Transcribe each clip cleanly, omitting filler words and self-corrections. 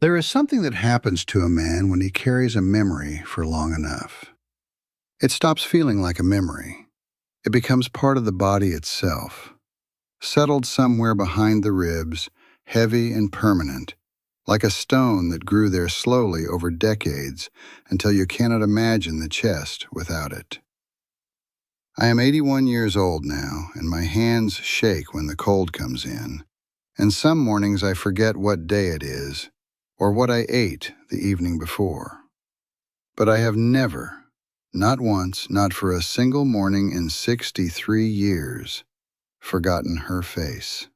There is something that happens to a man when he carries a memory for long enough. It stops feeling like a memory. It becomes part of the body itself, settled somewhere behind the ribs, heavy and permanent, like a stone that grew there slowly over decades until you cannot imagine the chest without it. I am 81 years old now, and my hands shake when the cold comes in, and some mornings I forget what day it is or what I ate the evening before. But I have never, not once, not for a single morning in 63 years, forgotten her face.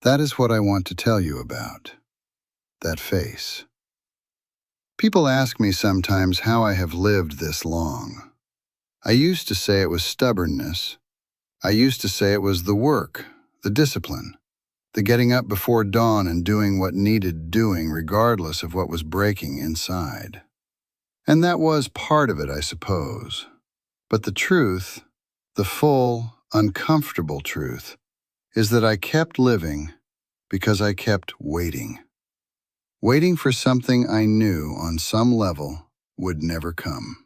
That is what I want to tell you about, that face. People ask me sometimes how I have lived this long. I used to say it was stubbornness. I used to say it was the work, the discipline, the getting up before dawn and doing what needed doing regardless of what was breaking inside. And that was part of it, I suppose. But the truth, the full, uncomfortable truth, is that I kept living because I kept waiting. Waiting for something I knew on some level would never come.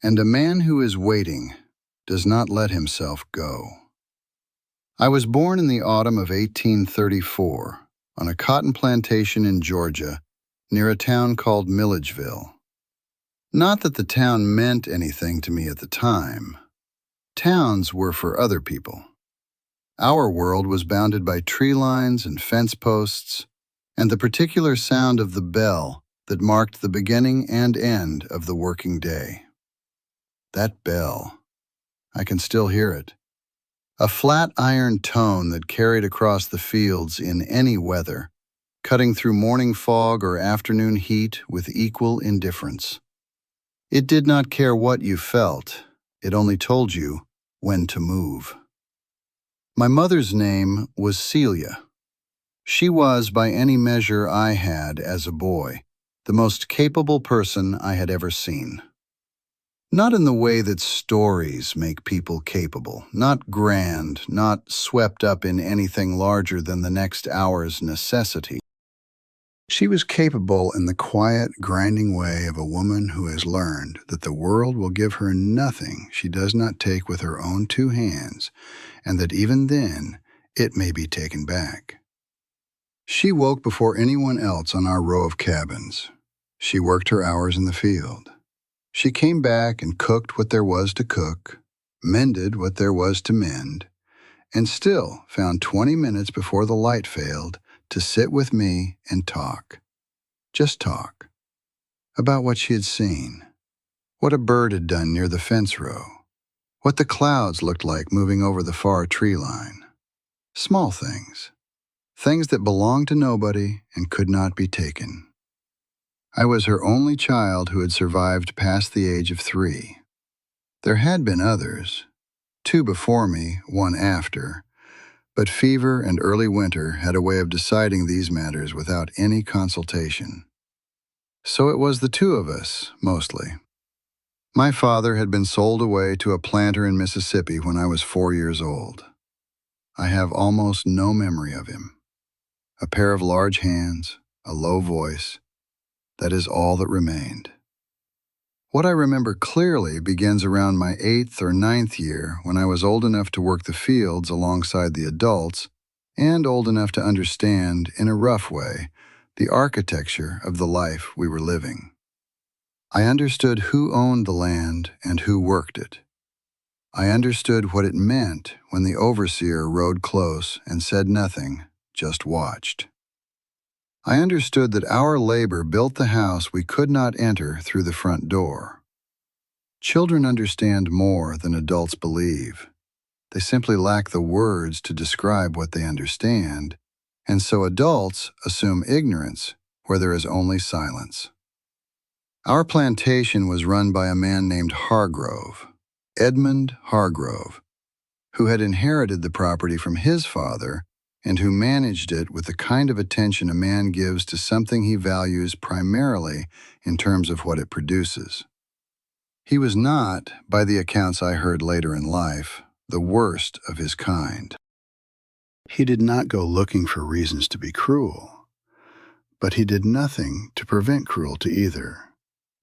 And a man who is waiting does not let himself go. I was born in the autumn of 1834 on a cotton plantation in Georgia near a town called Milledgeville. Not that the town meant anything to me at the time. Towns were for other people. Our world was bounded by tree lines and fence posts, and the particular sound of the bell that marked the beginning and end of the working day. That bell, I can still hear it. A flat iron tone that carried across the fields in any weather, cutting through morning fog or afternoon heat with equal indifference. It did not care what you felt, it only told you when to move. My mother's name was Celia. She was, by any measure I had as a boy, the most capable person I had ever seen. Not in the way that stories make people capable, not grand, not swept up in anything larger than the next hour's necessity. She was capable in the quiet, grinding way of a woman who has learned that the world will give her nothing she does not take with her own two hands, and that even then it may be taken back. She woke before anyone else on our row of cabins. She worked her hours in the field. She came back and cooked what there was to cook, mended what there was to mend, and still found 20 minutes before the light failed to sit with me and talk. Just talk. About what she had seen. What a bird had done near the fence row. What the clouds looked like moving over the far tree line. Small things. Things that belonged to nobody and could not be taken. I was her only child who had survived past the age of 3. There had been others, 2 before me, 1 after, but fever and early winter had a way of deciding these matters without any consultation. So it was the 2 of us, mostly. My father had been sold away to a planter in Mississippi when I was 4 years old. I have almost no memory of him. A pair of large hands, a low voice, that is all that remained. What I remember clearly begins around my 8th or 9th year when I was old enough to work the fields alongside the adults and old enough to understand, in a rough way, the architecture of the life we were living. I understood who owned the land and who worked it. I understood what it meant when the overseer rode close and said nothing, just watched. I understood that our labor built the house we could not enter through the front door. Children understand more than adults believe. They simply lack the words to describe what they understand, and so adults assume ignorance where there is only silence. Our plantation was run by a man named Hargrove, Edmund Hargrove, who had inherited the property from his father and who managed it with the kind of attention a man gives to something he values primarily in terms of what it produces. He was not, by the accounts I heard later in life, the worst of his kind. He did not go looking for reasons to be cruel, but he did nothing to prevent cruelty either.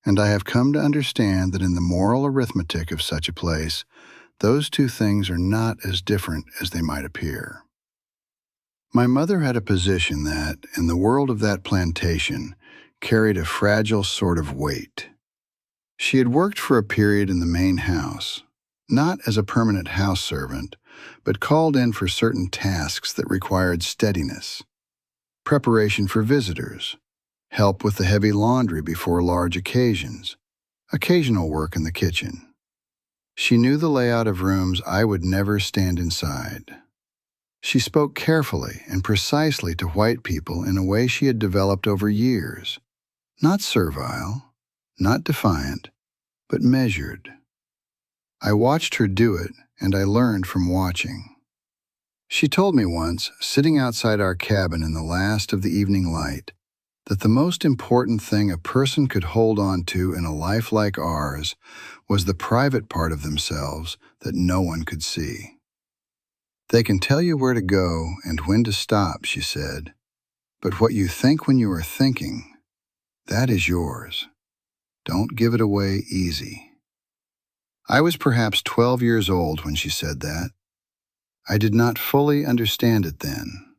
And I have come to understand that in the moral arithmetic of such a place, those two things are not as different as they might appear. My mother had a position that, in the world of that plantation, carried a fragile sort of weight. She had worked for a period in the main house, not as a permanent house servant, but called in for certain tasks that required steadiness, preparation for visitors, help with the heavy laundry before large occasions, occasional work in the kitchen. She knew the layout of rooms I would never stand inside. She spoke carefully and precisely to white people in a way she had developed over years, not servile, not defiant, but measured. I watched her do it, and I learned from watching. She told me once, sitting outside our cabin in the last of the evening light, that the most important thing a person could hold on to in a life like ours was the private part of themselves that no one could see. They can tell you where to go and when to stop, she said, but what you think when you are thinking, that is yours. Don't give it away easy. I was perhaps 12 years old when she said that. I did not fully understand it then.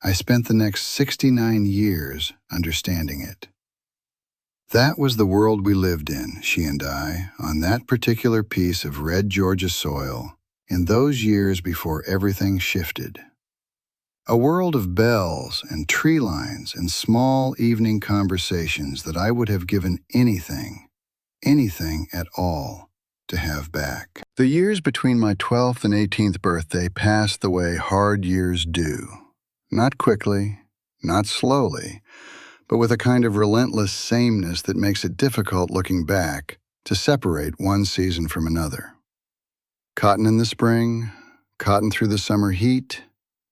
I spent the next 69 years understanding it. That was the world we lived in, she and I, on that particular piece of red Georgia soil, in those years before everything shifted. A world of bells and tree lines and small evening conversations that I would have given anything at all, to have back. The years between my 12th and 18th birthday passed the way hard years do. Not quickly, not slowly, but with a kind of relentless sameness that makes it difficult looking back to separate one season from another. Cotton in the spring, cotton through the summer heat,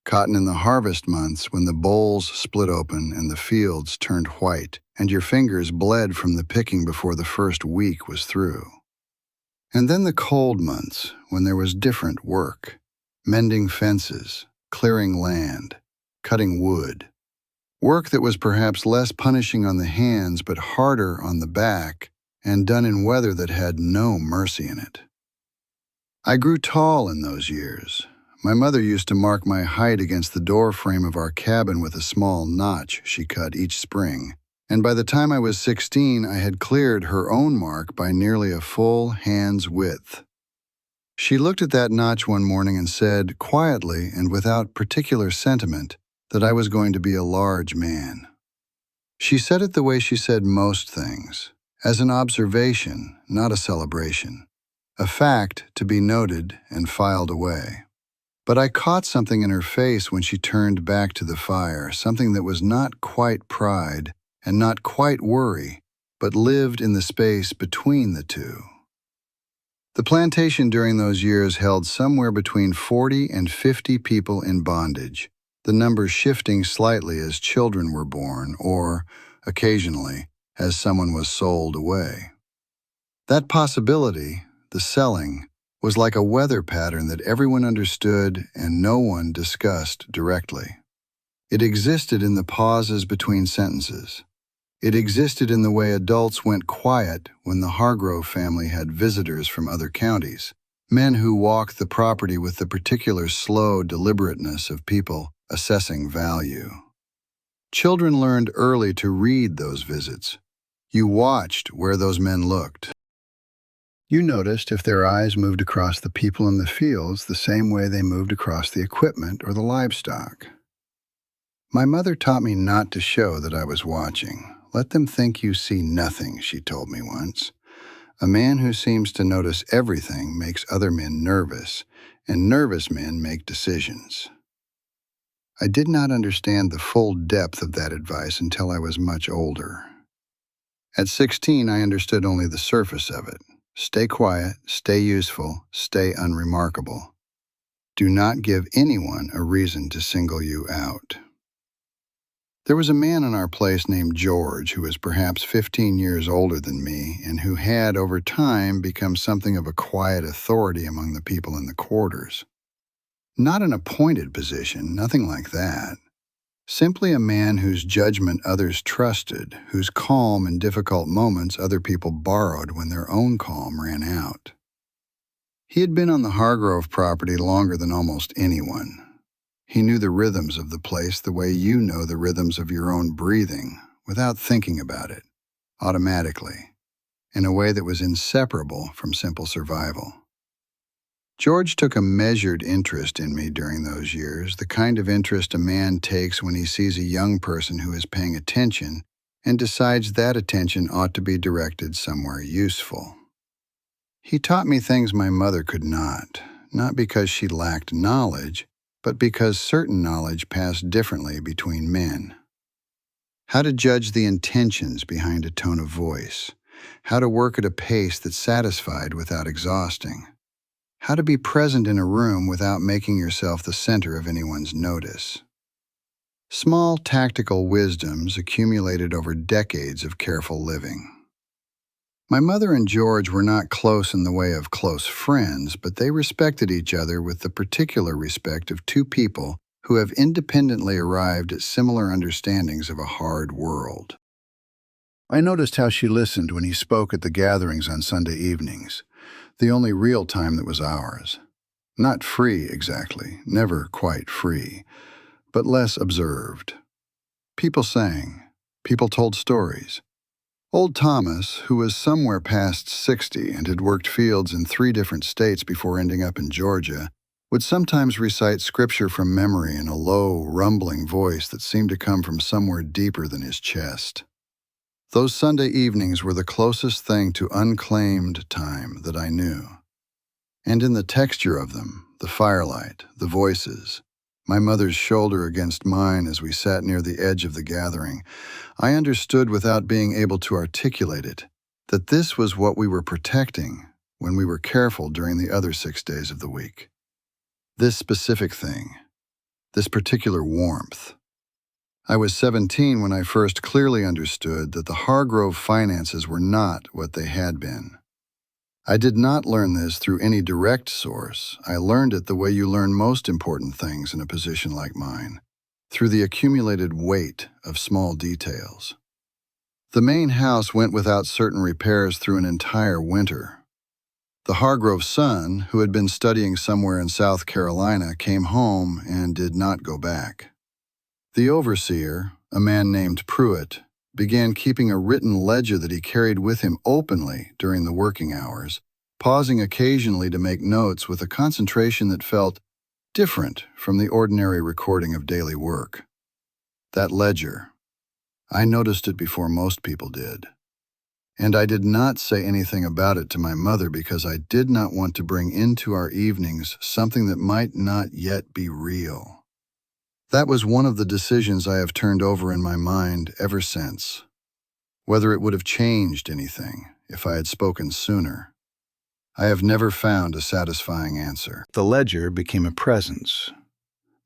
cotton in the harvest months when the bolls split open and the fields turned white and your fingers bled from the picking before the first week was through. And then the cold months when there was different work, mending fences, clearing land, cutting wood. Work that was perhaps less punishing on the hands but harder on the back and done in weather that had no mercy in it. I grew tall in those years. My mother used to mark my height against the door frame of our cabin with a small notch she cut each spring, and by the time I was 16, I had cleared her own mark by nearly a full hand's width. She looked at that notch one morning and said, quietly and without particular sentiment, that I was going to be a large man. She said it the way she said most things, as an observation, not a celebration, a fact to be noted and filed away. But I caught something in her face when she turned back to the fire, something that was not quite pride and not quite worry, but lived in the space between the two. The plantation during those years held somewhere between 40 and 50 people in bondage, the numbers shifting slightly as children were born or, occasionally, as someone was sold away. That possibility, the selling, was like a weather pattern that everyone understood and no one discussed directly. It existed in the pauses between sentences. It existed in the way adults went quiet when the Hargrove family had visitors from other counties, men who walked the property with the particular slow deliberateness of people assessing value. Children learned early to read those visits. You watched where those men looked. You noticed if their eyes moved across the people in the fields the same way they moved across the equipment or the livestock. My mother taught me not to show that I was watching. Let them think you see nothing, she told me once. A man who seems to notice everything makes other men nervous, and nervous men make decisions. I did not understand the full depth of that advice until I was much older. At 16, I understood only the surface of it. Stay quiet, stay useful, stay unremarkable. Do not give anyone a reason to single you out. There was a man in our place named George who was perhaps 15 years older than me and who had, over time, become something of a quiet authority among the people in the quarters. Not an appointed position, nothing like that, Simply a man whose judgment others trusted, whose calm in difficult moments other people borrowed when their own calm ran out. He had been on the Hargrove property longer than almost anyone. He knew the rhythms of the place the way you know the rhythms of your own breathing, without thinking about it, automatically, in a way that was inseparable from simple survival. George took a measured interest in me during those years, the kind of interest a man takes when he sees a young person who is paying attention and decides that attention ought to be directed somewhere useful. He taught me things my mother could not because she lacked knowledge, but because certain knowledge passed differently between men. How to judge the intentions behind a tone of voice, how to work at a pace that satisfied without exhausting, how to be present in a room without making yourself the center of anyone's notice. Small tactical wisdoms accumulated over decades of careful living. My mother and George were not close in the way of close friends, but they respected each other with the particular respect of two people who have independently arrived at similar understandings of a hard world. I noticed how she listened when he spoke at the gatherings on Sunday evenings, the only real time that was ours. Not free, exactly, never quite free, but less observed. People sang, people told stories. Old Thomas, who was somewhere past 60 and had worked fields in 3 different states before ending up in Georgia, would sometimes recite scripture from memory in a low, rumbling voice that seemed to come from somewhere deeper than his chest. Those Sunday evenings were the closest thing to unclaimed time that I knew. And in the texture of them, the firelight, the voices, my mother's shoulder against mine as we sat near the edge of the gathering, I understood without being able to articulate it, that this was what we were protecting when we were careful during the other 6 days of the week. This specific thing, this particular warmth. I was 17 when I first clearly understood that the Hargrove finances were not what they had been. I did not learn this through any direct source. I learned it the way you learn most important things in a position like mine, through the accumulated weight of small details. The main house went without certain repairs through an entire winter. The Hargrove son, who had been studying somewhere in South Carolina, came home and did not go back. The overseer, a man named Pruitt, began keeping a written ledger that he carried with him openly during the working hours, pausing occasionally to make notes with a concentration that felt different from the ordinary recording of daily work. That ledger, I noticed it before most people did. And I did not say anything about it to my mother because I did not want to bring into our evenings something that might not yet be real. That was one of the decisions I have turned over in my mind ever since. Whether it would have changed anything if I had spoken sooner, I have never found a satisfying answer. The ledger became a presence.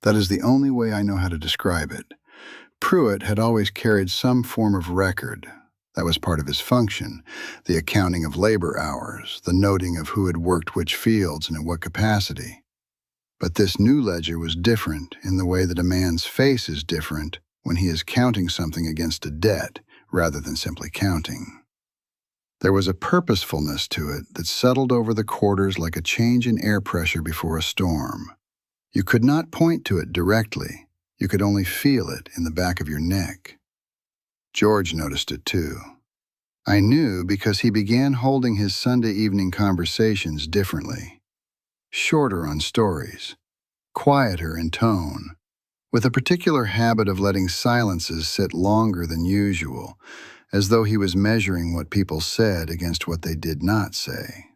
That is the only way I know how to describe it. Pruitt had always carried some form of record. That was part of his function, the accounting of labor hours, the noting of who had worked which fields and in what capacity. But this new ledger was different in the way that a man's face is different when he is counting something against a debt rather than simply counting. There was a purposefulness to it that settled over the quarters like a change in air pressure before a storm. You could not point to it directly. You could only feel it in the back of your neck. George noticed it too. I knew because he began holding his Sunday evening conversations differently. Shorter on stories, quieter in tone, with a particular habit of letting silences sit longer than usual, as though he was measuring what people said against what they did not say.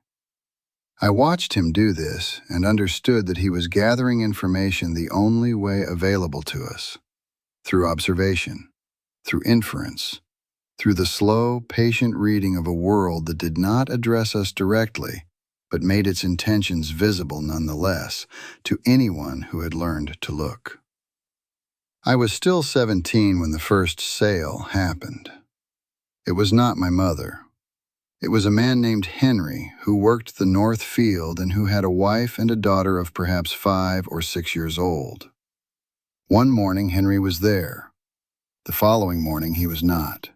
I watched him do this and understood that he was gathering information the only way available to us, through observation, through inference, through the slow, patient reading of a world that did not address us directly, but made its intentions visible nonetheless to anyone who had learned to look. I was still 17 when the first sale happened. It was not my mother. It was a man named Henry who worked the north field and who had a wife and a daughter of perhaps 5 or 6 years old. One morning, Henry was there. The following morning, he was not.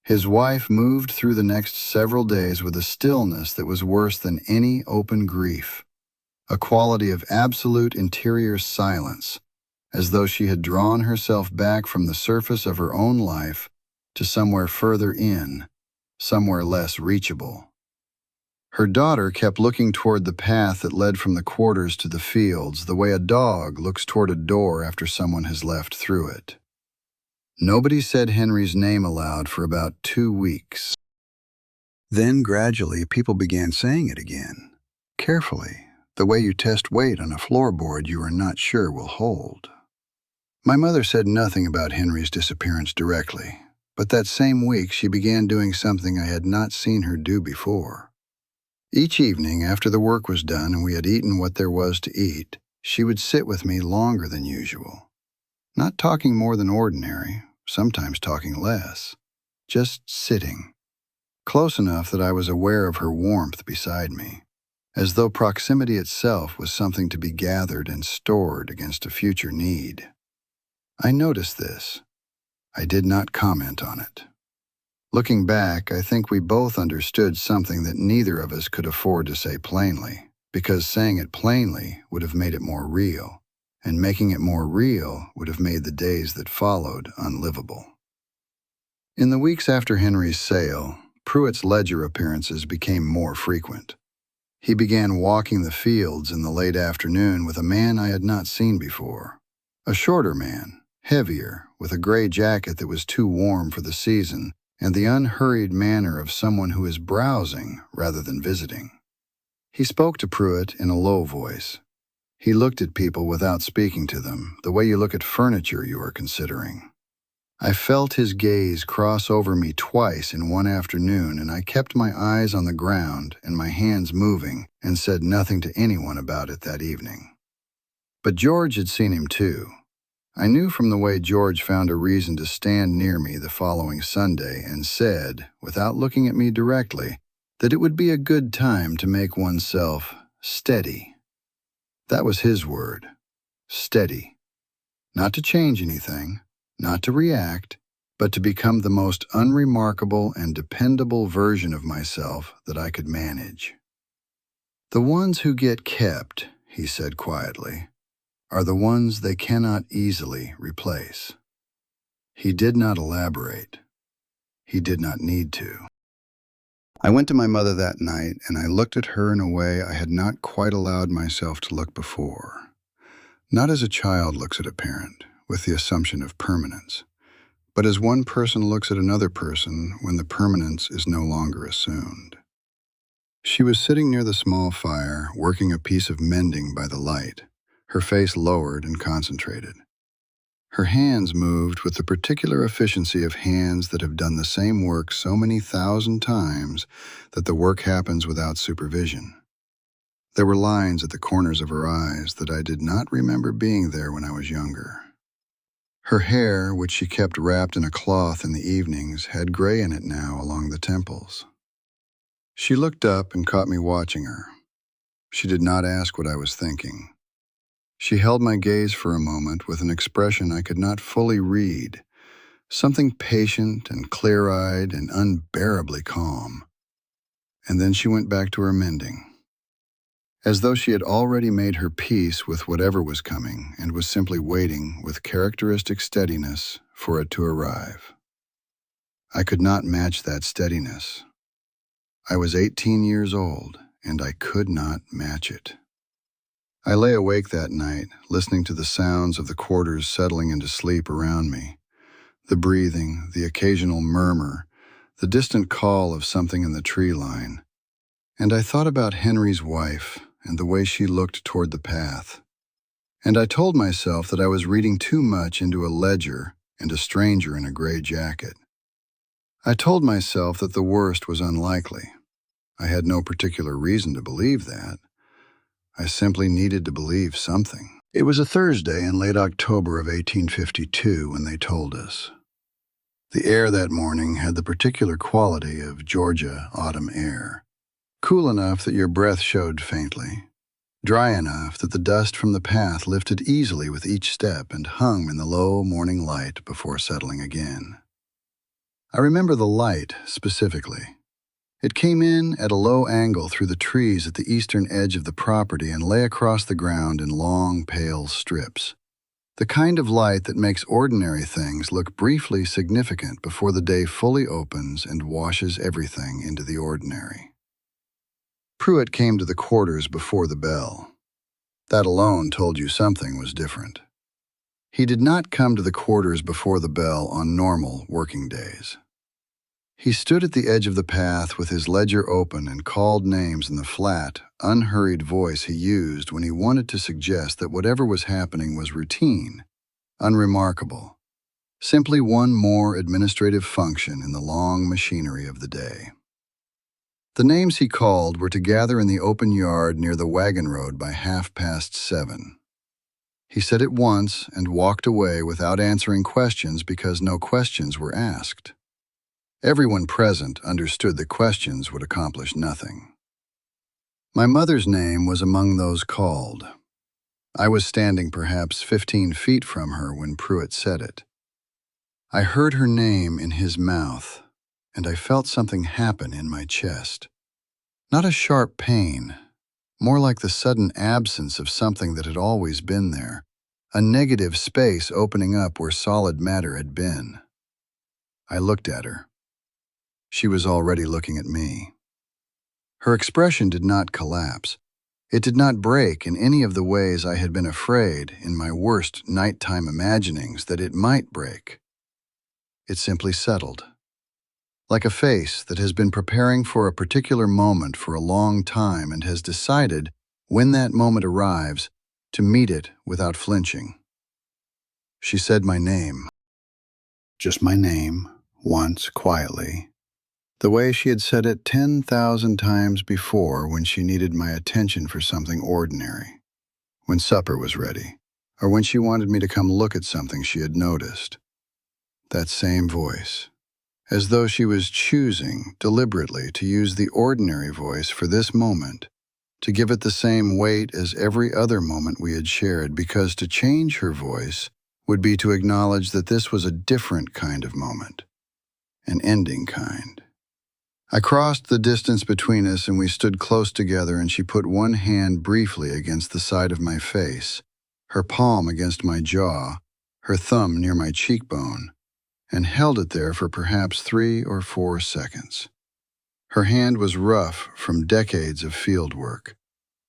His wife moved through the next several days with a stillness that was worse than any open grief, a quality of absolute interior silence, as though she had drawn herself back from the surface of her own life to somewhere further in, somewhere less reachable. Her daughter kept looking toward the path that led from the quarters to the fields, the way a dog looks toward a door after someone has left through it. Nobody said Henry's name aloud for about 2 weeks. Then, gradually, people began saying it again, carefully, the way you test weight on a floorboard you are not sure will hold. My mother said nothing about Henry's disappearance directly, but that same week she began doing something I had not seen her do before. Each evening, after the work was done and we had eaten what there was to eat, she would sit with me longer than usual. Not talking more than ordinary, sometimes talking less, just sitting, close enough that I was aware of her warmth beside me, as though proximity itself was something to be gathered and stored against a future need. I noticed this. I did not comment on it. Looking back, I think we both understood something that neither of us could afford to say plainly, because saying it plainly would have made it more real, and making it more real would have made the days that followed unlivable. In the weeks after Henry's sale, Pruitt's ledger appearances became more frequent. He began walking the fields in the late afternoon with a man I had not seen before. A shorter man, heavier, with a gray jacket that was too warm for the season, and the unhurried manner of someone who is browsing rather than visiting. He spoke to Pruitt in a low voice. He looked at people without speaking to them, the way you look at furniture you are considering. I felt his gaze cross over me twice in one afternoon, and I kept my eyes on the ground and my hands moving and said nothing to anyone about it that evening. But George had seen him too. I knew from the way George found a reason to stand near me the following Sunday and said, without looking at me directly, that it would be a good time to make oneself steady. That was his word, steady. Not to change anything, not to react, but to become the most unremarkable and dependable version of myself that I could manage. The ones who get kept, he said quietly, are the ones they cannot easily replace. He did not elaborate. He did not need to. I went to my mother that night, and I looked at her in a way I had not quite allowed myself to look before. Not as a child looks at a parent, with the assumption of permanence, but as one person looks at another person when the permanence is no longer assumed. She was sitting near the small fire, working a piece of mending by the light, her face lowered and concentrated. Her hands moved with the particular efficiency of hands that have done the same work so many thousand times that the work happens without supervision. There were lines at the corners of her eyes that I did not remember being there when I was younger. Her hair, which she kept wrapped in a cloth in the evenings, had gray in it now along the temples. She looked up and caught me watching her. She did not ask what I was thinking. She held my gaze for a moment with an expression I could not fully read, something patient and clear-eyed and unbearably calm. And then she went back to her mending, as though she had already made her peace with whatever was coming and was simply waiting with characteristic steadiness for it to arrive. I could not match that steadiness. I was 18 years old, and I could not match it. I lay awake that night, listening to the sounds of the quarters settling into sleep around me, the breathing, the occasional murmur, the distant call of something in the tree line. And I thought about Henry's wife and the way she looked toward the path. And I told myself that I was reading too much into a ledger and a stranger in a gray jacket. I told myself that the worst was unlikely. I had no particular reason to believe that. I simply needed to believe something. It was a Thursday in late October of 1852 when they told us. The air that morning had the particular quality of Georgia autumn air, cool enough that your breath showed faintly, dry enough that the dust from the path lifted easily with each step and hung in the low morning light before settling again. I remember the light specifically. It came in at a low angle through the trees at the eastern edge of the property and lay across the ground in long, pale strips. The kind of light that makes ordinary things look briefly significant before the day fully opens and washes everything into the ordinary. Pruitt came to the quarters before the bell. That alone told you something was different. He did not come to the quarters before the bell on normal working days. He stood at the edge of the path with his ledger open and called names in the flat, unhurried voice he used when he wanted to suggest that whatever was happening was routine, unremarkable, simply one more administrative function in the long machinery of the day. The names he called were to gather in the open yard near the wagon road by 7:30. He said it once and walked away without answering questions because no questions were asked. Everyone present understood that questions would accomplish nothing. My mother's name was among those called. I was standing perhaps 15 feet from her when Pruitt said it. I heard her name in his mouth, and I felt something happen in my chest. Not a sharp pain, more like the sudden absence of something that had always been there, a negative space opening up where solid matter had been. I looked at her. She was already looking at me. Her expression did not collapse. It did not break in any of the ways I had been afraid in my worst nighttime imaginings that it might break. It simply settled, like a face that has been preparing for a particular moment for a long time and has decided, when that moment arrives, to meet it without flinching. She said my name, just my name, once quietly, the way she had said it 10,000 times before when she needed my attention for something ordinary, when supper was ready, or when she wanted me to come look at something she had noticed. That same voice, as though she was choosing deliberately to use the ordinary voice for this moment, to give it the same weight as every other moment we had shared, because to change her voice would be to acknowledge that this was a different kind of moment, an ending kind. I crossed the distance between us and we stood close together, and she put one hand briefly against the side of my face, her palm against my jaw, her thumb near my cheekbone, and held it there for perhaps 3 or 4 seconds. Her hand was rough from decades of field work.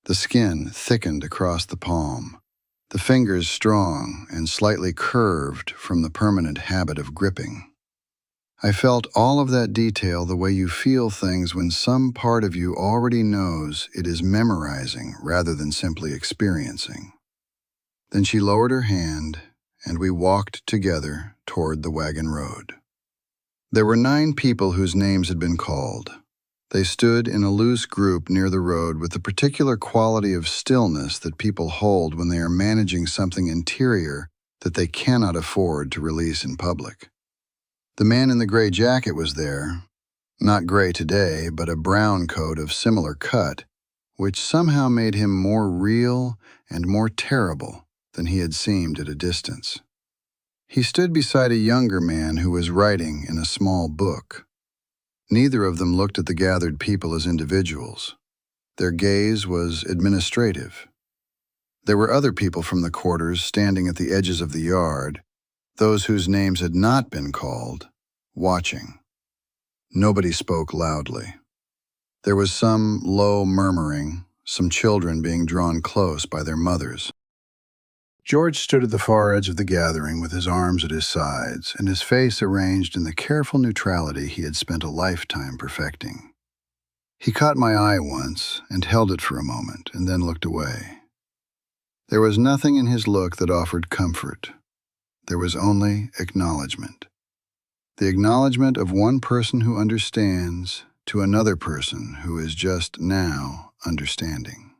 The skin thickened across the palm, the fingers strong and slightly curved from the permanent habit of gripping. I felt all of that detail the way you feel things when some part of you already knows it is memorizing rather than simply experiencing. Then she lowered her hand, and we walked together toward the wagon road. There were 9 people whose names had been called. They stood in a loose group near the road with the particular quality of stillness that people hold when they are managing something interior that they cannot afford to release in public. The man in the gray jacket was there, not gray today, but a brown coat of similar cut, which somehow made him more real and more terrible than he had seemed at a distance. He stood beside a younger man who was writing in a small book. Neither of them looked at the gathered people as individuals. Their gaze was administrative. There were other people from the quarters standing at the edges of the yard, those whose names had not been called, watching. Nobody spoke loudly. There was some low murmuring, some children being drawn close by their mothers. George stood at the far edge of the gathering with his arms at his sides and his face arranged in the careful neutrality he had spent a lifetime perfecting. He caught my eye once and held it for a moment and then looked away. There was nothing in his look that offered comfort. There was only acknowledgement. The acknowledgement of one person who understands to another person who is just now understanding.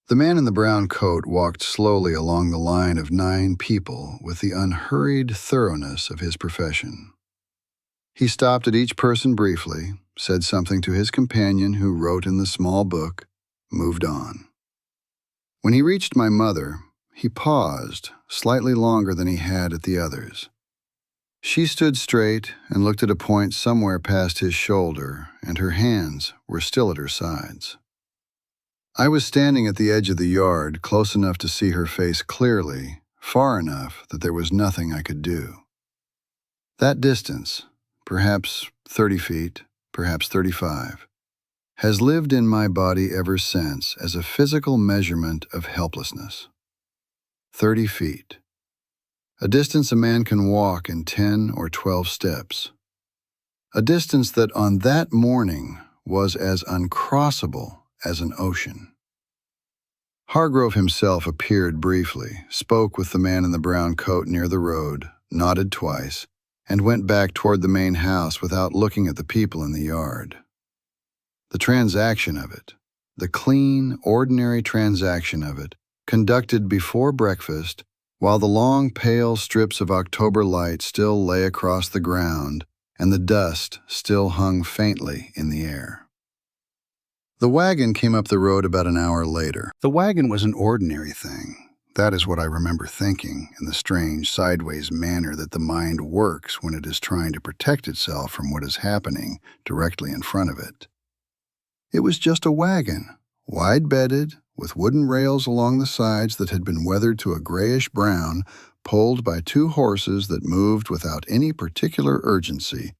The man in the brown coat walked slowly along the line of 9 people with the unhurried thoroughness of his profession. He stopped at each person briefly, said something to his companion who wrote in the small book, moved on. When he reached my mother, he paused, slightly longer than he had at the others. She stood straight and looked at a point somewhere past his shoulder, and her hands were still at her sides. I was standing at the edge of the yard, close enough to see her face clearly, far enough that there was nothing I could do. That distance, perhaps 30 feet, perhaps 35, has lived in my body ever since as a physical measurement of helplessness. 30 feet. A distance a man can walk in 10 or 12 steps. A distance that on that morning was as uncrossable as an ocean. Hargrove himself appeared briefly, spoke with the man in the brown coat near the road, nodded twice, and went back toward the main house without looking at the people in the yard. The transaction of it, the clean, ordinary transaction of it, conducted before breakfast, while the long, pale strips of October light still lay across the ground and the dust still hung faintly in the air. The wagon came up the road about an hour later. The wagon was an ordinary thing. That is what I remember thinking in the strange, sideways manner that the mind works when it is trying to protect itself from what is happening directly in front of it. It was just a wagon, wide-bedded, with wooden rails along the sides that had been weathered to a grayish-brown, pulled by two horses that moved without any particular urgency,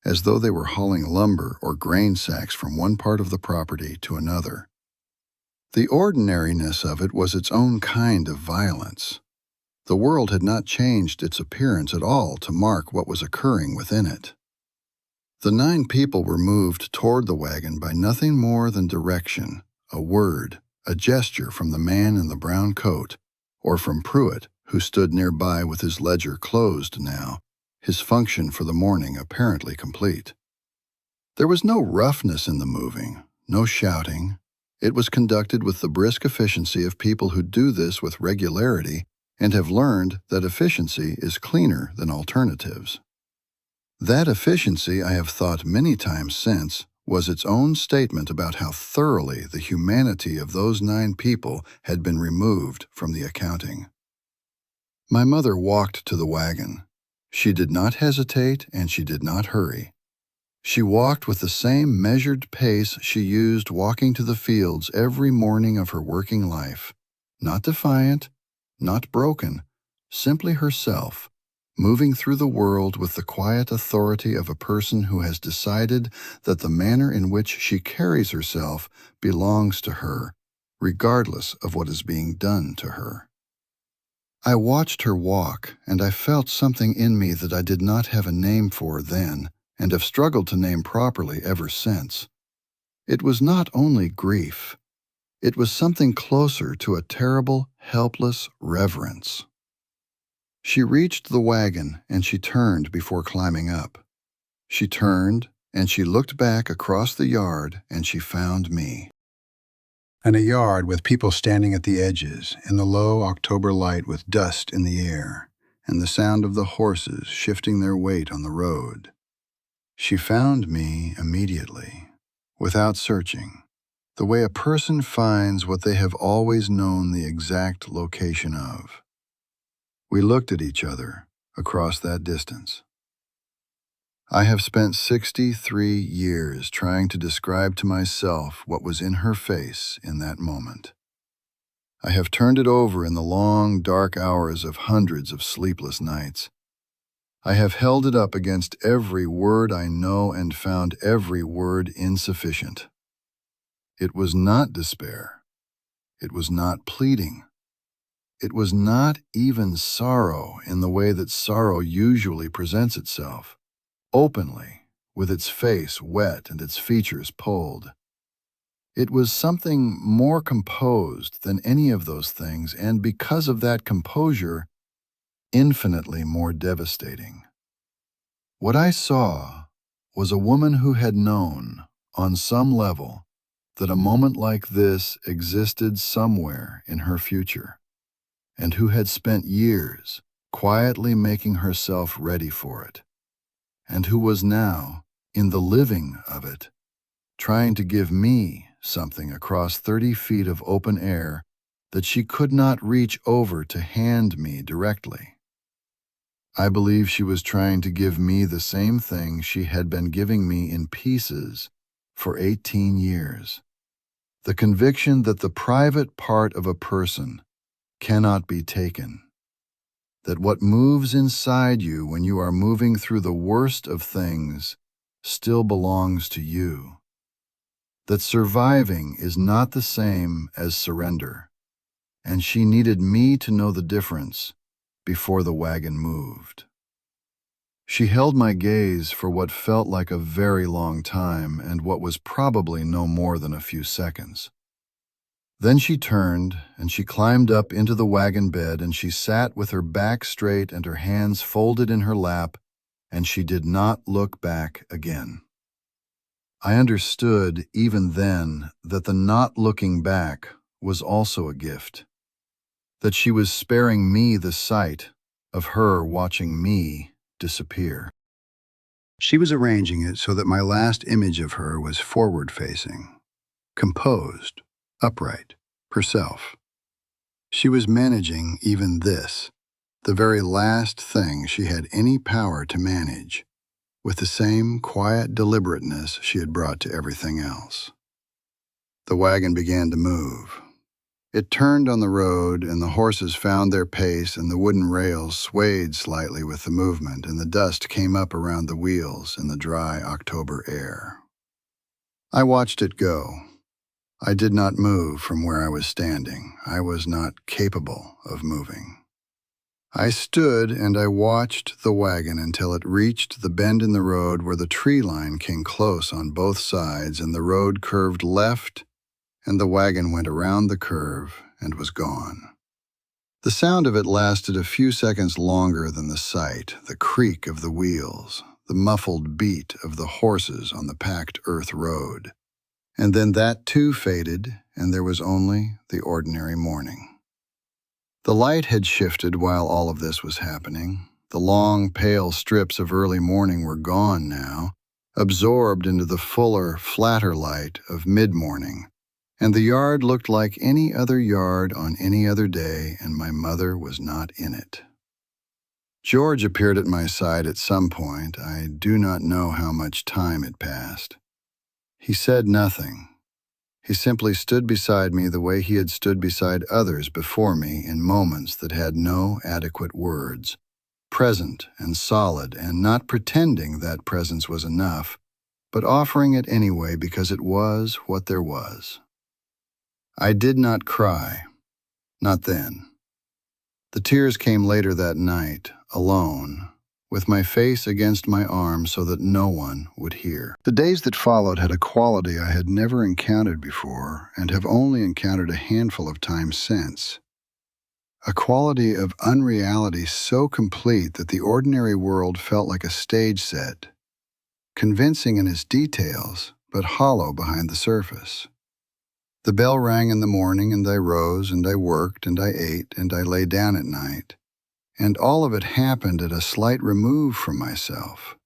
as though they were hauling lumber or grain sacks from one part of the property to another. The ordinariness of it was its own kind of violence. The world had not changed its appearance at all to mark what was occurring within it. The 9 people were moved toward the wagon by nothing more than direction, a word, a gesture from the man in the brown coat, or from Pruitt, who stood nearby with his ledger closed now, his function for the morning apparently complete. There was no roughness in the moving, no shouting. It was conducted with the brisk efficiency of people who do this with regularity and have learned that efficiency is cleaner than alternatives. That efficiency, I have thought many times since, was its own statement about how thoroughly the humanity of those 9 people had been removed from the accounting. My mother walked to the wagon. She did not hesitate and she did not hurry. She walked with the same measured pace she used walking to the fields every morning of her working life, not defiant, not broken, simply herself, moving through the world with the quiet authority of a person who has decided that the manner in which she carries herself belongs to her, regardless of what is being done to her. I watched her walk, and I felt something in me that I did not have a name for then, and have struggled to name properly ever since. It was not only grief. It was something closer to a terrible, helpless reverence. She reached the wagon, and she turned before climbing up. She turned, and she looked back across the yard, and she found me. In a yard with people standing at the edges, in the low October light with dust in the air, and the sound of the horses shifting their weight on the road. She found me immediately, without searching, the way a person finds what they have always known the exact location of. We looked at each other across that distance. I have spent 63 years trying to describe to myself what was in her face in that moment. I have turned it over in the long, dark hours of hundreds of sleepless nights. I have held it up against every word I know and found every word insufficient. It was not despair. It was not pleading. It was not even sorrow in the way that sorrow usually presents itself, openly, with its face wet and its features pulled. It was something more composed than any of those things, and because of that composure, infinitely more devastating. What I saw was a woman who had known, on some level, that a moment like this existed somewhere in her future, and who had spent years quietly making herself ready for it, and who was now, in the living of it, trying to give me something across 30 feet of open air that she could not reach over to hand me directly. I believe she was trying to give me the same thing she had been giving me in pieces for 18 years. The conviction that the private part of a person cannot be taken. That what moves inside you when you are moving through the worst of things still belongs to you. That surviving is not the same as surrender. And she needed me to know the difference before the wagon moved. She held my gaze for what felt like a very long time and what was probably no more than a few seconds. Then she turned and she climbed up into the wagon bed and she sat with her back straight and her hands folded in her lap, and she did not look back again. I understood even then that the not looking back was also a gift. That she was sparing me the sight of her watching me disappear. She was arranging it so that my last image of her was forward-facing, composed, upright, herself. She was managing even this, the very last thing she had any power to manage, with the same quiet deliberateness she had brought to everything else. The wagon began to move. It turned on the road, and the horses found their pace, and the wooden rails swayed slightly with the movement, and the dust came up around the wheels in the dry October air. I watched it go. I did not move from where I was standing. I was not capable of moving. I stood and I watched the wagon until it reached the bend in the road where the tree line came close on both sides, and the road curved left, and the wagon went around the curve and was gone. The sound of it lasted a few seconds longer than the sight, the creak of the wheels, the muffled beat of the horses on the packed earth road. And then that too faded, and there was only the ordinary morning. The light had shifted while all of this was happening. The long, pale strips of early morning were gone now, absorbed into the fuller, flatter light of mid-morning. And the yard looked like any other yard on any other day, and my mother was not in it. George appeared at my side at some point. I do not know how much time had passed. He said nothing. He simply stood beside me the way he had stood beside others before me in moments that had no adequate words, present and solid, and not pretending that presence was enough, but offering it anyway because it was what there was. I did not cry, not then. The tears came later that night, alone, with my face against my arm so that no one would hear. The days that followed had a quality I had never encountered before and have only encountered a handful of times since. A quality of unreality so complete that the ordinary world felt like a stage set, convincing in its details, but hollow behind the surface. The bell rang in the morning, and I rose, and I worked, and I ate, and I lay down at night, and all of it happened at a slight remove from myself,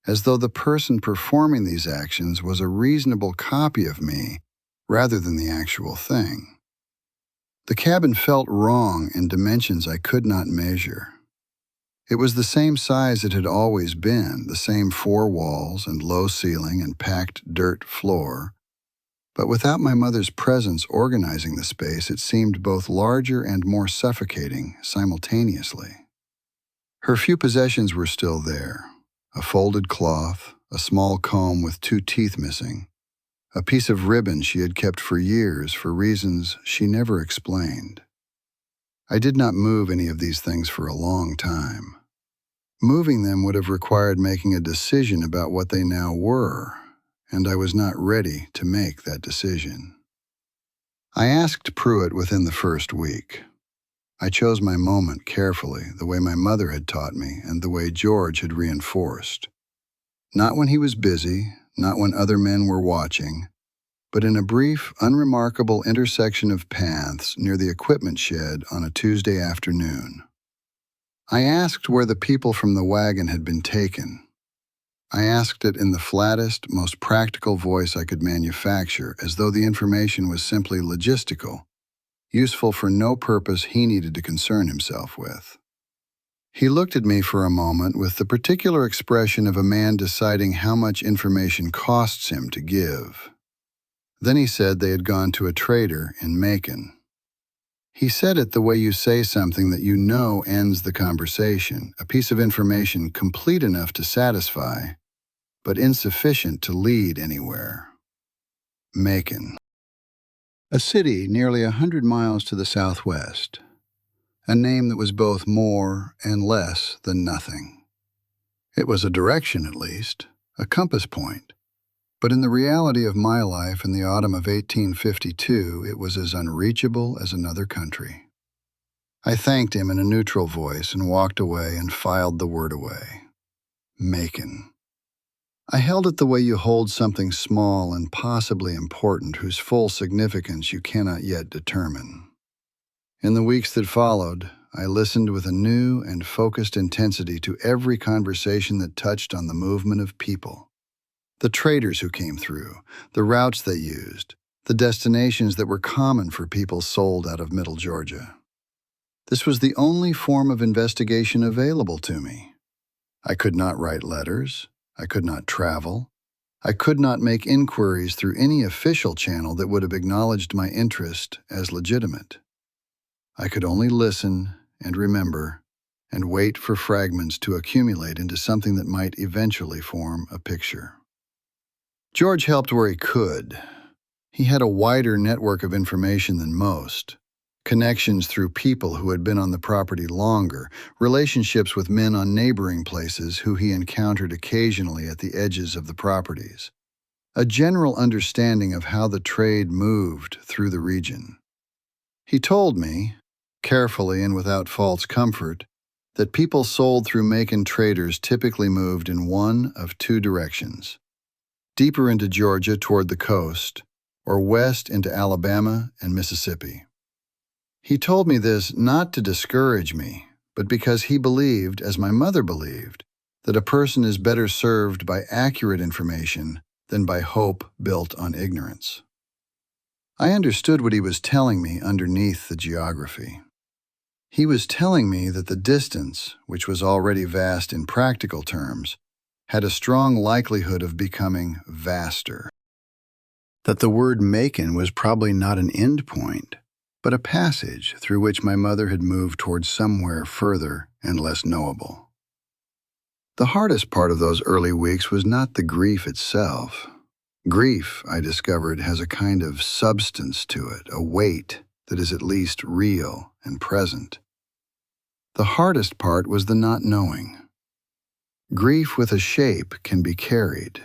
as though the person performing these actions was a reasonable copy of me rather than the actual thing. The cabin felt wrong in dimensions I could not measure. It was the same size it had always been, the same 4 walls and low ceiling and packed dirt floor, but without my mother's presence organizing the space, it seemed both larger and more suffocating simultaneously. Her few possessions were still there: a folded cloth, a small comb with 2 teeth missing, a piece of ribbon she had kept for years for reasons she never explained. I did not move any of these things for a long time. Moving them would have required making a decision about what they now were, and I was not ready to make that decision. I asked Pruitt within the first week. I chose my moment carefully, the way my mother had taught me and the way George had reinforced. Not when he was busy, not when other men were watching, but in a brief, unremarkable intersection of paths near the equipment shed on a Tuesday afternoon. I asked where the people from the wagon had been taken. I asked it in the flattest, most practical voice I could manufacture, as though the information was simply logistical, useful for no purpose he needed to concern himself with. He looked at me for a moment with the particular expression of a man deciding how much information costs him to give. Then he said they had gone to a trader in Macon. He said it the way you say something that you know ends the conversation, a piece of information complete enough to satisfy, but insufficient to lead anywhere. Macon. A city nearly 100 miles to the southwest. A name that was both more and less than nothing. It was a direction, at least, a compass point. But in the reality of my life in the autumn of 1852, it was as unreachable as another country. I thanked him in a neutral voice and walked away and filed the word away. Macon. I held it the way you hold something small and possibly important whose full significance you cannot yet determine. In the weeks that followed, I listened with a new and focused intensity to every conversation that touched on the movement of people. The traders who came through, the routes they used, the destinations that were common for people sold out of Middle Georgia. This was the only form of investigation available to me. I could not write letters. I could not travel. I could not make inquiries through any official channel that would have acknowledged my interest as legitimate. I could only listen and remember and wait for fragments to accumulate into something that might eventually form a picture. George helped where he could. He had a wider network of information than most. Connections through people who had been on the property longer, relationships with men on neighboring places who he encountered occasionally at the edges of the properties. A general understanding of how the trade moved through the region. He told me, carefully and without false comfort, that people sold through Macon traders typically moved in one of two directions: deeper into Georgia toward the coast, or west into Alabama and Mississippi. He told me this not to discourage me, but because he believed, as my mother believed, that a person is better served by accurate information than by hope built on ignorance. I understood what he was telling me underneath the geography. He was telling me that the distance, which was already vast in practical terms, had a strong likelihood of becoming vaster. That the word Macon was probably not an end point, but a passage through which my mother had moved towards somewhere further and less knowable. The hardest part of those early weeks was not the grief itself. Grief, I discovered, has a kind of substance to it, a weight that is at least real and present. The hardest part was the not knowing. Grief with a shape can be carried.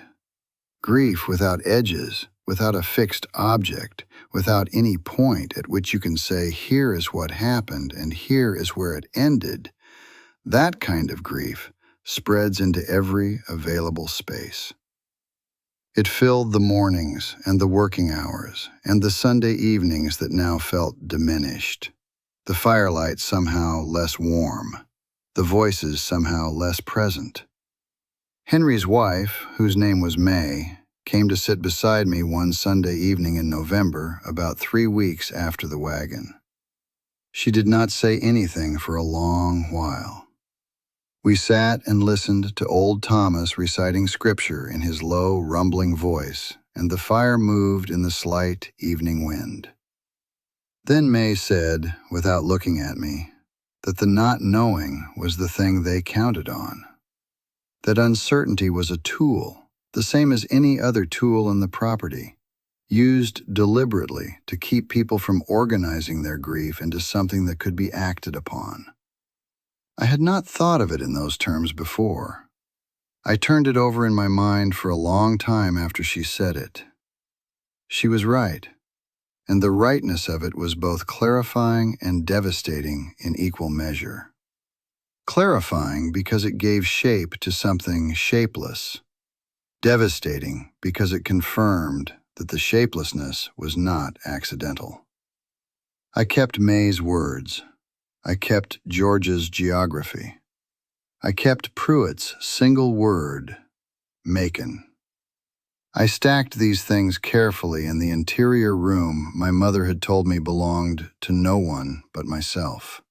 Grief without edges, without a fixed object, without any point at which you can say, here is what happened and here is where it ended, that kind of grief spreads into every available space. It filled the mornings and the working hours and the Sunday evenings that now felt diminished, the firelight somehow less warm, the voices somehow less present. Henry's wife, whose name was May, came to sit beside me one Sunday evening in November, about 3 weeks after the wagon. She did not say anything for a long while. We sat and listened to old Thomas reciting scripture in his low, rumbling voice, and the fire moved in the slight evening wind. Then May said, without looking at me, that the not knowing was the thing they counted on. That uncertainty was a tool, the same as any other tool in the property, used deliberately to keep people from organizing their grief into something that could be acted upon. I had not thought of it in those terms before. I turned it over in my mind for a long time after she said it. She was right, and the rightness of it was both clarifying and devastating in equal measure. Clarifying because it gave shape to something shapeless. Devastating because it confirmed that the shapelessness was not accidental. I kept May's words. I kept George's geography. I kept Pruitt's single word, Macon. I stacked these things carefully in the interior room my mother had told me belonged to no one but myself.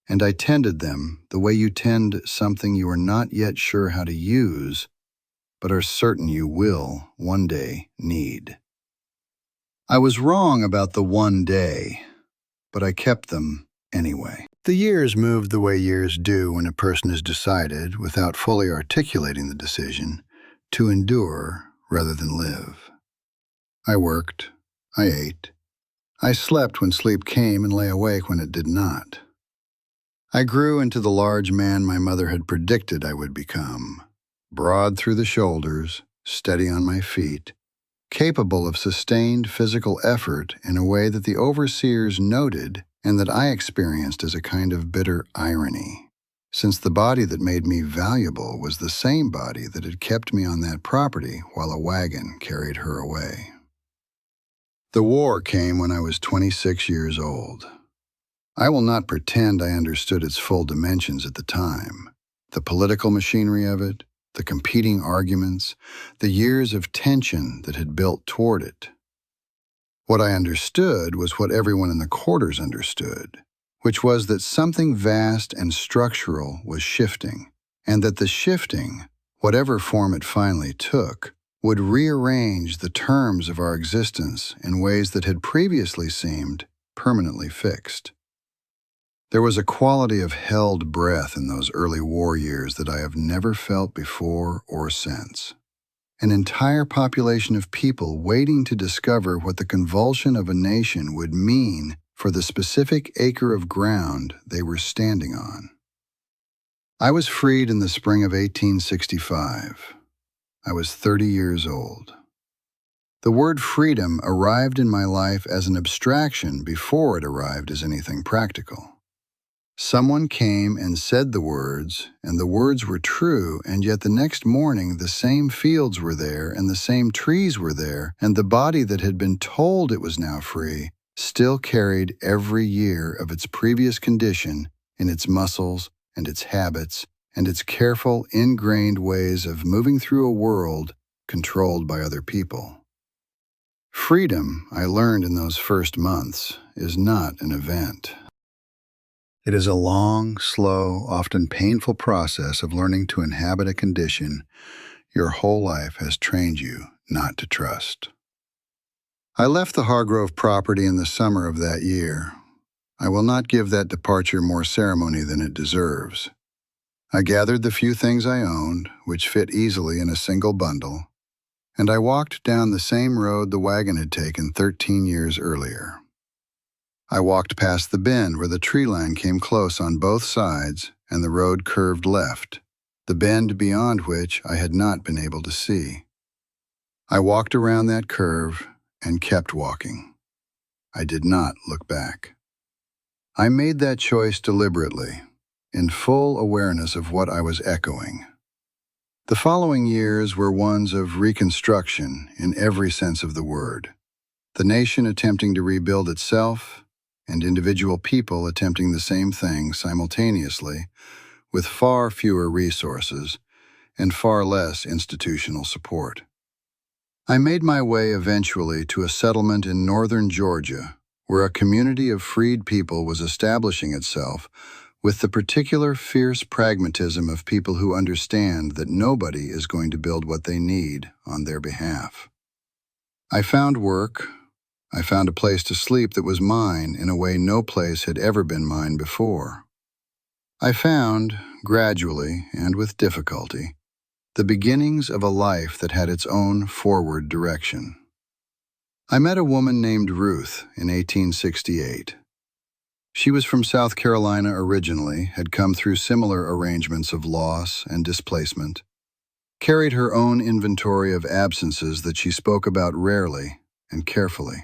And I tended them the way you tend something you are not yet sure how to use, but are certain you will one day need. I was wrong about the one day, but I kept them anyway. The years moved the way years do when a person has decided, without fully articulating the decision, to endure rather than live. I worked, I ate, I slept when sleep came and lay awake when it did not. I grew into the large man my mother had predicted I would become, broad through the shoulders, steady on my feet, capable of sustained physical effort in a way that the overseers noted and that I experienced as a kind of bitter irony, since the body that made me valuable was the same body that had kept me on that property while a wagon carried her away. The war came when I was 26 years old. I will not pretend I understood its full dimensions at the time. The political machinery of it, the competing arguments, the years of tension that had built toward it. What I understood was what everyone in the quarters understood, which was that something vast and structural was shifting, and that the shifting, whatever form it finally took, would rearrange the terms of our existence in ways that had previously seemed permanently fixed. There was a quality of held breath in those early war years that I have never felt before or since. An entire population of people waiting to discover what the convulsion of a nation would mean for the specific acre of ground they were standing on. I was freed in the spring of 1865. I was 30 years old. The word freedom arrived in my life as an abstraction before it arrived as anything practical. Someone came and said the words, and the words were true, and yet the next morning the same fields were there, and the same trees were there, and the body that had been told it was now free still carried every year of its previous condition in its muscles and its habits and its careful, ingrained ways of moving through a world controlled by other people. Freedom, I learned in those first months, is not an event. It is a long, slow, often painful process of learning to inhabit a condition your whole life has trained you not to trust. I left the Hargrove property in the summer of that year. I will not give that departure more ceremony than it deserves. I gathered the few things I owned, which fit easily in a single bundle, and I walked down the same road the wagon had taken 13 years earlier. I walked past the bend where the tree line came close on both sides and the road curved left, the bend beyond which I had not been able to see. I walked around that curve and kept walking. I did not look back. I made that choice deliberately, in full awareness of what I was echoing. The following years were ones of reconstruction in every sense of the word, the nation attempting to rebuild itself, and individual people attempting the same thing simultaneously, with far fewer resources and far less institutional support. I made my way eventually to a settlement in northern Georgia, where a community of freed people was establishing itself with the particular fierce pragmatism of people who understand that nobody is going to build what they need on their behalf. I found work. I found a place to sleep that was mine in a way no place had ever been mine before. I found, gradually and with difficulty, the beginnings of a life that had its own forward direction. I met a woman named Ruth in 1868. She was from South Carolina originally, had come through similar arrangements of loss and displacement, carried her own inventory of absences that she spoke about rarely and carefully.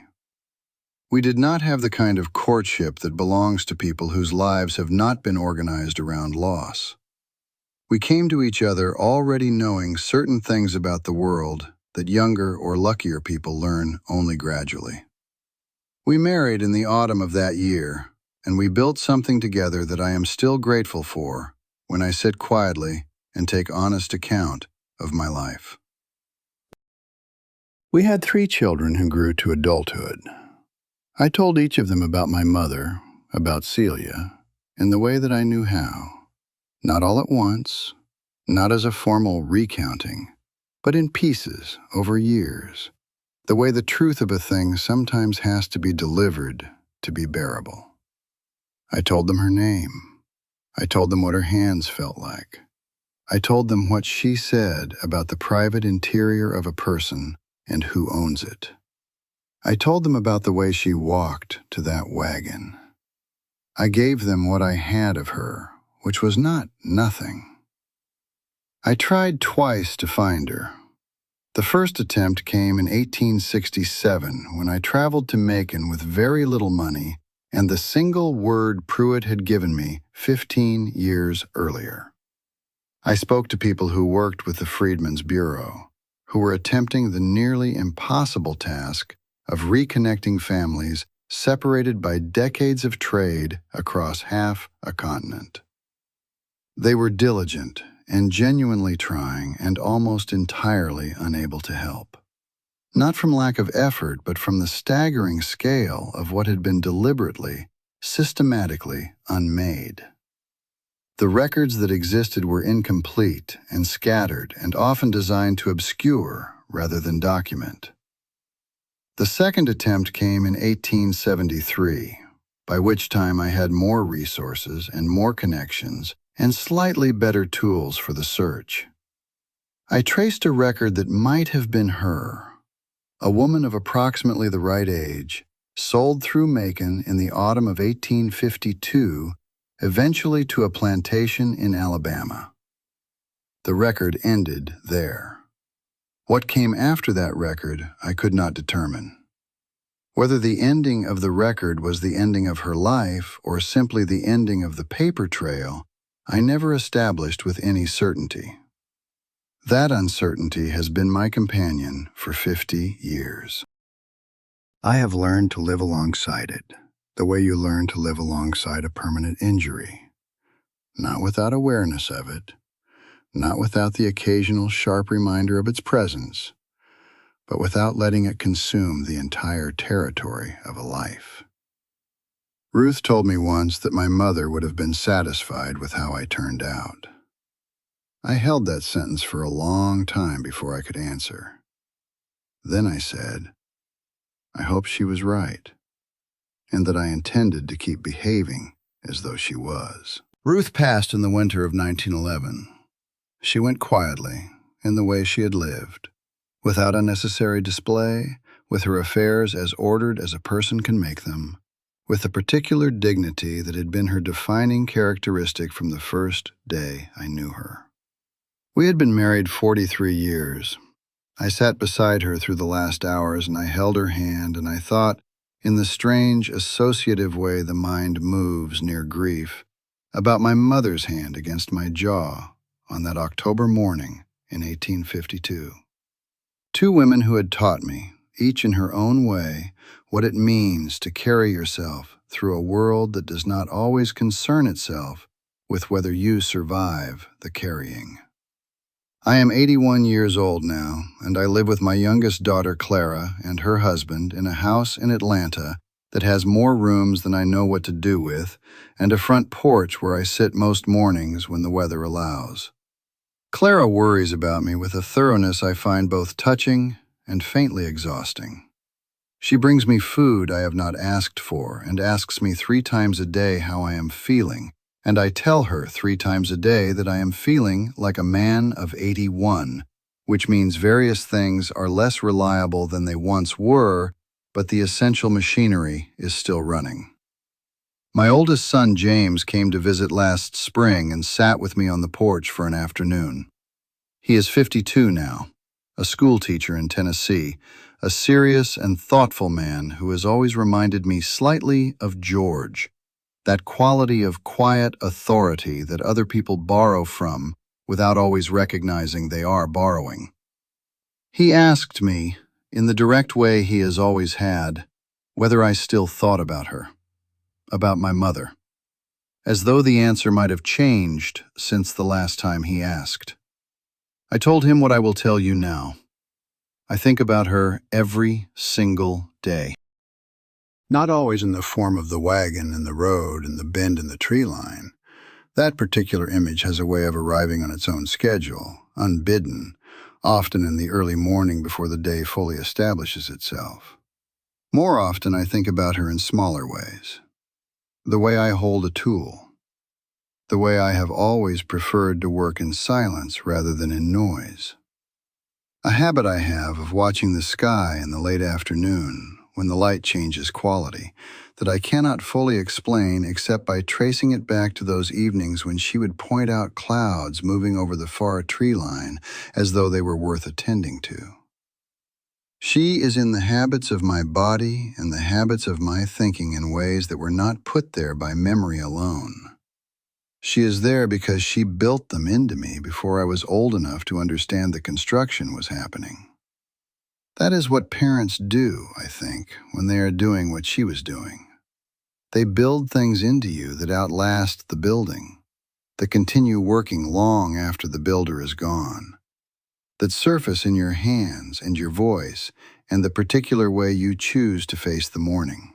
We did not have the kind of courtship that belongs to people whose lives have not been organized around loss. We came to each other already knowing certain things about the world that younger or luckier people learn only gradually. We married in the autumn of that year, and we built something together that I am still grateful for when I sit quietly and take honest account of my life. We had 3 children who grew to adulthood. I told each of them about my mother, about Celia, in the way that I knew how. Not all at once, not as a formal recounting, but in pieces over years, the way the truth of a thing sometimes has to be delivered to be bearable. I told them her name. I told them what her hands felt like. I told them what she said about the private interior of a person and who owns it. I told them about the way she walked to that wagon. I gave them what I had of her, which was not nothing. I tried twice to find her. The first attempt came in 1867 when I traveled to Macon with very little money and the single word Pruitt had given me 15 years earlier. I spoke to people who worked with the Freedmen's Bureau, who were attempting the nearly impossible task of reconnecting families separated by decades of trade across half a continent. They were diligent and genuinely trying and almost entirely unable to help. Not from lack of effort, but from the staggering scale of what had been deliberately, systematically unmade. The records that existed were incomplete and scattered and often designed to obscure rather than document. The second attempt came in 1873, by which time I had more resources and more connections and slightly better tools for the search. I traced a record that might have been her, a woman of approximately the right age, sold through Macon in the autumn of 1852, eventually to a plantation in Alabama. The record ended there. What came after that record, I could not determine. Whether the ending of the record was the ending of her life or simply the ending of the paper trail, I never established with any certainty. That uncertainty has been my companion for 50 years. I have learned to live alongside it, the way you learn to live alongside a permanent injury. Not without awareness of it, not without the occasional sharp reminder of its presence, but without letting it consume the entire territory of a life. Ruth told me once that my mother would have been satisfied with how I turned out. I held that sentence for a long time before I could answer. Then I said, I hope she was right, and that I intended to keep behaving as though she was. Ruth passed in the winter of 1911. She went quietly, in the way she had lived, without unnecessary display, with her affairs as ordered as a person can make them, with the particular dignity that had been her defining characteristic from the first day I knew her. We had been married 43 years. I sat beside her through the last hours, and I held her hand, and I thought, in the strange associative way the mind moves near grief, about my mother's hand against my jaw on that October morning in 1852. 2 women who had taught me, each in her own way, what it means to carry yourself through a world that does not always concern itself with whether you survive the carrying. I am 81 years old now, and I live with my youngest daughter Clara and her husband in a house in Atlanta that has more rooms than I know what to do with, and a front porch where I sit most mornings when the weather allows. Clara worries about me with a thoroughness I find both touching and faintly exhausting. She brings me food I have not asked for and asks me 3 times a day how I am feeling, and I tell her 3 times a day that I am feeling like a man of 81, which means various things are less reliable than they once were, but the essential machinery is still running. My oldest son, James, came to visit last spring and sat with me on the porch for an afternoon. He is 52 now, a school teacher in Tennessee, a serious and thoughtful man who has always reminded me slightly of George, that quality of quiet authority that other people borrow from without always recognizing they are borrowing. He asked me, in the direct way he has always had, whether I still thought about her, about my mother, as though the answer might have changed since the last time he asked. I told him what I will tell you now. I think about her every single day. Not always in the form of the wagon and the road and the bend in the tree line. That particular image has a way of arriving on its own schedule, unbidden, often in the early morning before the day fully establishes itself. More often, I think about her in smaller ways. The way I hold a tool. The way I have always preferred to work in silence rather than in noise. A habit I have of watching the sky in the late afternoon when the light changes quality that I cannot fully explain except by tracing it back to those evenings when she would point out clouds moving over the far tree line as though they were worth attending to. She is in the habits of my body and the habits of my thinking in ways that were not put there by memory alone. She is there because she built them into me before I was old enough to understand the construction was happening. That is what parents do, I think, when they are doing what she was doing. They build things into you that outlast the building, that continue working long after the builder is gone, that surface in your hands and your voice and the particular way you choose to face the morning.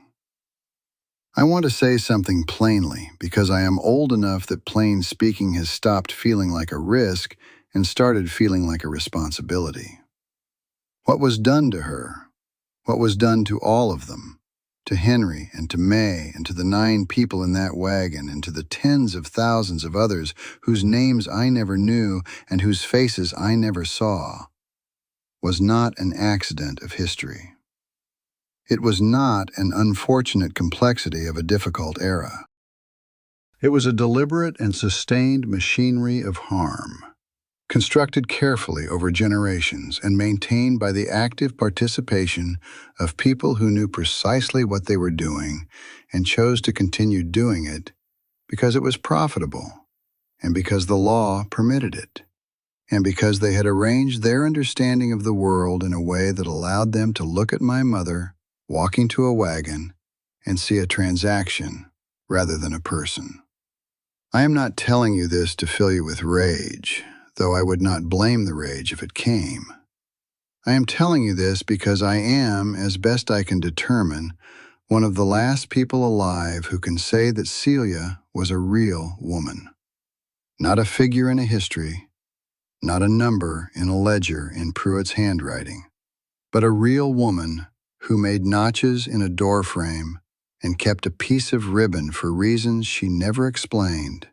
I want to say something plainly because I am old enough that plain speaking has stopped feeling like a risk and started feeling like a responsibility. What was done to her, what was done to all of them, to Henry and to May and to the 9 people in that wagon and to the tens of thousands of others whose names I never knew and whose faces I never saw, was not an accident of history. It was not an unfortunate complexity of a difficult era. It was a deliberate and sustained machinery of harm, constructed carefully over generations and maintained by the active participation of people who knew precisely what they were doing and chose to continue doing it because it was profitable and because the law permitted it and because they had arranged their understanding of the world in a way that allowed them to look at my mother walking to a wagon and see a transaction rather than a person. I am not telling you this to fill you with rage, though I would not blame the rage if it came. I am telling you this because I am, as best I can determine, one of the last people alive who can say that Celia was a real woman. Not a figure in a history, not a number in a ledger in Pruitt's handwriting, but a real woman who made notches in a doorframe and kept a piece of ribbon for reasons she never explained,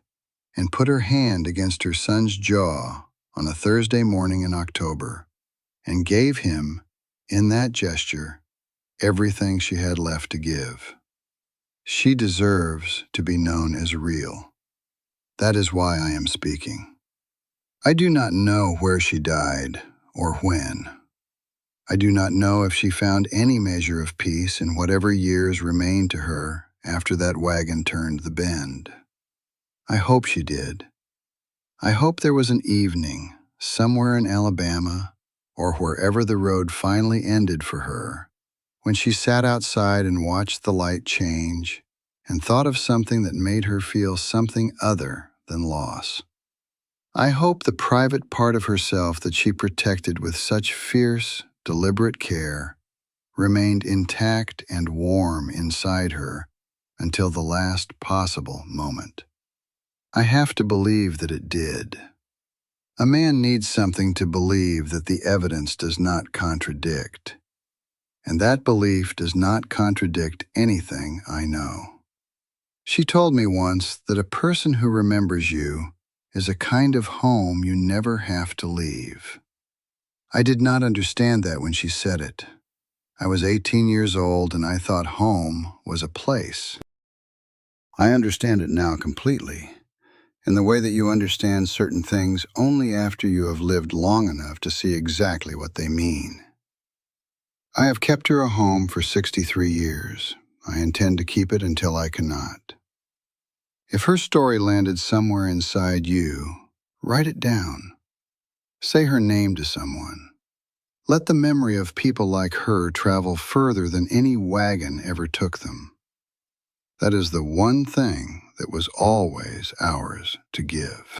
and put her hand against her son's jaw on a Thursday morning in October, and gave him, in that gesture, everything she had left to give. She deserves to be known as real. That is why I am speaking. I do not know where she died or when. I do not know if she found any measure of peace in whatever years remained to her after that wagon turned the bend. I hope she did. I hope there was an evening, somewhere in Alabama, or wherever the road finally ended for her, when she sat outside and watched the light change and thought of something that made her feel something other than loss. I hope the private part of herself that she protected with such fierce, deliberate care remained intact and warm inside her until the last possible moment. I have to believe that it did. A man needs something to believe that the evidence does not contradict, and that belief does not contradict anything I know. She told me once that a person who remembers you is a kind of home you never have to leave. I did not understand that when she said it. I was 18 years old and I thought home was a place. I understand it now completely, in the way that you understand certain things only after you have lived long enough to see exactly what they mean. I have kept her a home for 63 years. I intend to keep it until I cannot. If her story landed somewhere inside you, write it down. Say her name to someone. Let the memory of people like her travel further than any wagon ever took them. That is the one thing that was always ours to give.